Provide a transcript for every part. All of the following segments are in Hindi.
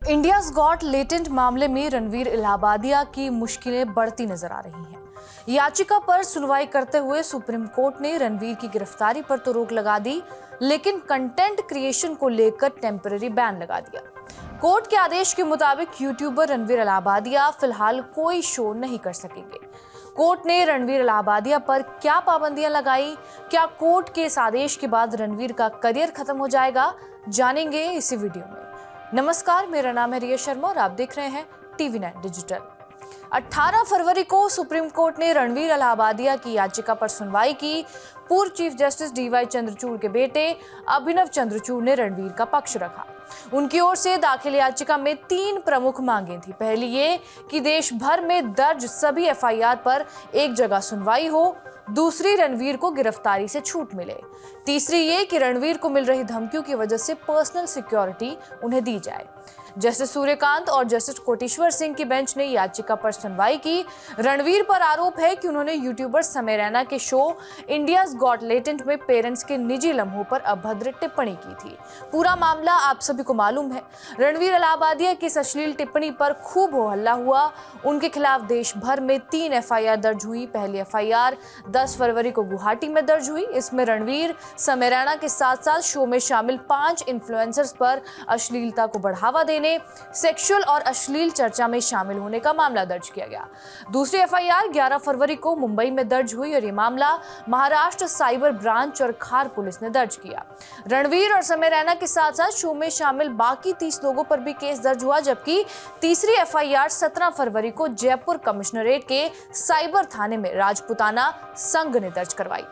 इंडियाज गॉट लेटेंट मामले में रणवीर इलाहाबादिया की मुश्किलें बढ़ती नजर आ रही हैं। याचिका पर सुनवाई करते हुए सुप्रीम कोर्ट ने रणवीर की गिरफ्तारी पर तो रोक लगा दी, लेकिन कंटेंट क्रिएशन को लेकर टेम्पररी बैन लगा दिया। कोर्ट के आदेश के मुताबिक यूट्यूबर रणवीर इलाहाबादिया फिलहाल कोई शो नहीं कर सकेंगे। कोर्ट ने रणवीर इलाहाबादिया पर क्या पाबंदियां लगाई, क्या कोर्ट के इस आदेश के बाद रणवीर का करियर खत्म हो जाएगा, जानेंगे इसी वीडियो में। नमस्कार, मेरा नाम है रिया शर्मा और आप देख रहे हैं TV9 डिजिटल। 18 फरवरी को सुप्रीम कोर्ट ने रणवीर इलाहाबादिया की याचिका पर सुनवाई की। पूर्व चीफ जस्टिस DY चंद्रचूड़ के बेटे अभिनव चंद्रचूड़ ने रणवीर का पक्ष रखा। उनकी ओर से दाखिल याचिका में 3 प्रमुख मांगें थी। पहली ये कि देश भर में दर्ज सभी FIR पर एक जगह सुनवाई हो। दूसरी, रणवीर को गिरफ्तारी से छूट मिले। तीसरी ये कि रणवीर को मिल रही धमकियों की वजह से पर्सनल सिक्योरिटी उन्हें दी जाए। जस्टिस सूर्यकांत और जस्टिस कोटेश्वर सिंह की बेंच ने याचिका पर सुनवाई की। रणवीर पर आरोप है कि उन्होंने यूट्यूबर समय रैना के शो इंडियाज गॉट लेटेंट में पेरेंट्स के निजी लम्हों पर अभद्र टिप्पणी की थी। पूरा मामला आप सभी को मालूम है। रणवीर इलाहाबादिया की इस अश्लील टिप्पणी पर खूब हो हल्ला हुआ। उनके खिलाफ देश भर में 3 FIR दर्ज हुई। पहली FIR 10 फरवरी को गुवाहाटी में दर्ज हुई। इसमें रणवीर समय रैना के साथ साथ शो में शामिल 5 इन्फ्लुएंसर्स पर अश्लीलता को बढ़ावा देने, सेक्सुअल और अश्लील चर्चा में शामिल होने का मामला दर्ज किया गया। दूसरी FIR 11 फरवरी को मुंबई में दर्ज हुई और ये मामला महाराष्ट्र साइबर ब्रांच और खार पुलिस ने दर्ज किया। रणवीर और समय रैना के साथ साथ शो में शामिल बाकी 30 लोगों पर भी केस दर्ज हुआ, जबकि तीसरी FIR 17 फरवरी को जयपुर कमिश्नरेट के साइबर थाने में राजपुताना संघ ने दर्ज करवाई।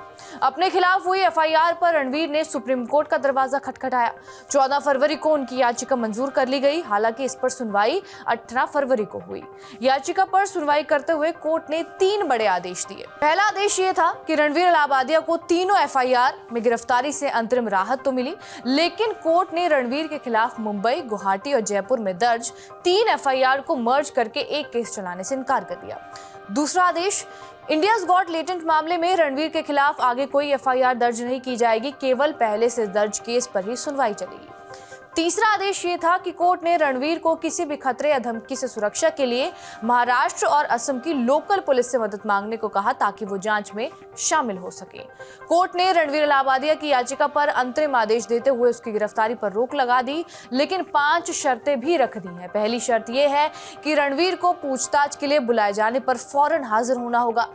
अपने खिलाफ हुई FIR पर रणवीर ने सुप्रीम कोर्ट का दरवाजा खटखटाया। 14 फरवरी को उनकी याचिका मंजूर कर ली गई। हालांकि इस पर सुनवाई 18 फरवरी को हुई। याचिका पर सुनवाई करते हुए कोर्ट ने 3 बड़े आदेश दिए। पहला आदेश ये था कि रणवीर इलाहाबादिया को तीनों FIR में गिरफ्तारी से अंतरिम राहत तो मिली, लेकिन कोर्ट ने रणवीर के खिलाफ मुंबई, गुवाहाटी और जयपुर में दर्ज 3 FIR को मर्ज करके एक केस चलाने से इनकार कर दिया। दूसरा आदेश, इंडियाज गॉट लेटेंट मामले में रणवीर के खिलाफ आगे कोई FIR दर्ज नहीं की जाएगी, केवल पहले से दर्ज केस पर ही सुनवाई चलेगी। तीसरा आदेश ये था कि कोर्ट ने रणवीर को किसी भी खतरे या धमकी से सुरक्षा के लिए महाराष्ट्र और असम की लोकल पुलिस से मदद मांगने को कहा, ताकि वो जांच में शामिल हो सके। कोर्ट ने रणवीर इलाहाबादिया की याचिका पर अंतरिम आदेश देते हुए उसकी गिरफ्तारी पर रोक लगा दी, लेकिन 5 शर्तें भी रख दी हैं। पहली शर्त यह है कि रणवीर को पूछताछ के लिए बुलाए जाने पर फौरन हाजिर होना होगा।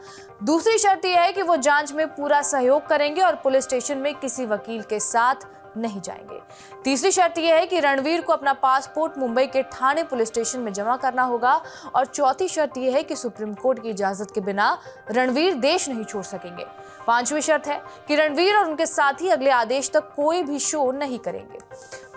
दूसरी शर्त यह है कि वो जांच में पूरा सहयोग करेंगे और पुलिस स्टेशन में किसी वकील के साथ नहीं जाएंगे। तीसरी शर्त यह है कि रणवीर को अपना पासपोर्ट मुंबई के ठाणे पुलिस स्टेशन में जमा करना होगा और चौथी शर्त यह है कि सुप्रीम कोर्ट की इजाजत के बिना रणवीर देश नहीं छोड़ सकेंगे। 5वीं शर्त है कि रणवीर और उनके साथी अगले आदेश तक कोई भी शो नहीं करेंगे।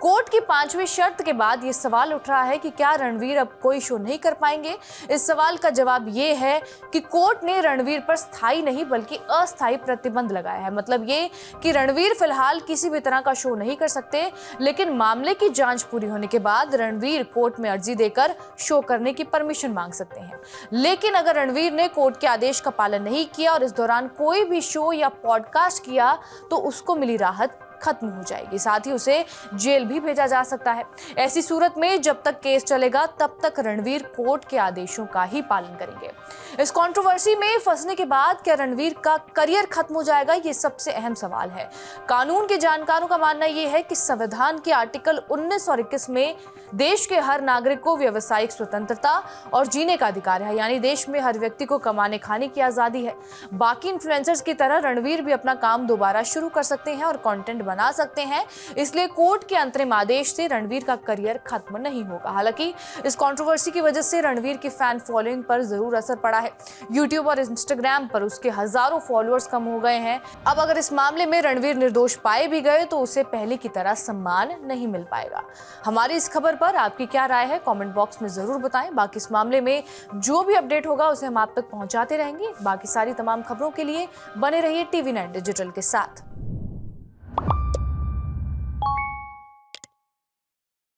कोर्ट की 5वीं शर्त के बाद ये सवाल उठ रहा है कि क्या रणवीर अब कोई शो नहीं कर पाएंगे। इस सवाल का जवाब ये है कि कोर्ट ने रणवीर पर स्थायी नहीं बल्कि अस्थायी प्रतिबंध लगाया है। मतलब ये कि रणवीर फिलहाल किसी भी तरह का शो नहीं कर सकते, लेकिन मामले की जांच पूरी होने के बाद रणवीर कोर्ट में अर्जी देकर शो करने की परमिशन मांग सकते हैं। लेकिन अगर रणवीर ने कोर्ट के आदेश का पालन नहीं किया और इस दौरान कोई भी शो या पॉडकास्ट किया तो उसको मिली राहत खत्म हो जाएगी, साथ ही उसे जेल भी भेजा जा सकता है। ऐसी सूरत में जब तक केस चलेगा तब तक रणवीर कोर्ट के आदेशों का ही पालन करेंगे। इस कंट्रोवर्सी में फंसने के बाद क्या रणवीर का करियर खत्म हो जाएगा, ये सबसे अहम सवाल है। कानून के जानकारों का मानना यह है कि संविधान के आर्टिकल 19 और 21 में देश के हर नागरिक को व्यावसायिक स्वतंत्रता और जीने का अधिकार है, यानी देश में हर व्यक्ति को कमाने खाने की आजादी है। बाकी इन्फ्लुएंसर्स की तरह रणवीर भी अपना काम दोबारा शुरू कर सकते हैं और कंटेंट बना सकते हैं। इसलिए कोर्ट के अंतरिम आदेश से रणवीर का करियर खत्म नहीं होगा। हालांकि इस कंट्रोवर्सी की वजह से रणवीर की फैन फॉलोइंग पर जरूर असर पड़ा है। यूट्यूब और इंस्टाग्राम पर उसके हजारों फॉलोअर्स कम हो गए हैं। अब अगर इस मामले में रणवीर निर्दोष पाए भी गए तो उसे पहले की तरह सम्मान नहीं मिल पाएगा। हमारी इस खबर पर आपकी क्या राय है, कमेंट बॉक्स में जरूर बताएं। बाकी इस मामले में जो भी अपडेट होगा उसे हम आप तक पहुंचाते रहेंगे। बाकी सारी तमाम खबरों के लिए बने रहिए TV9 डिजिटल के साथ।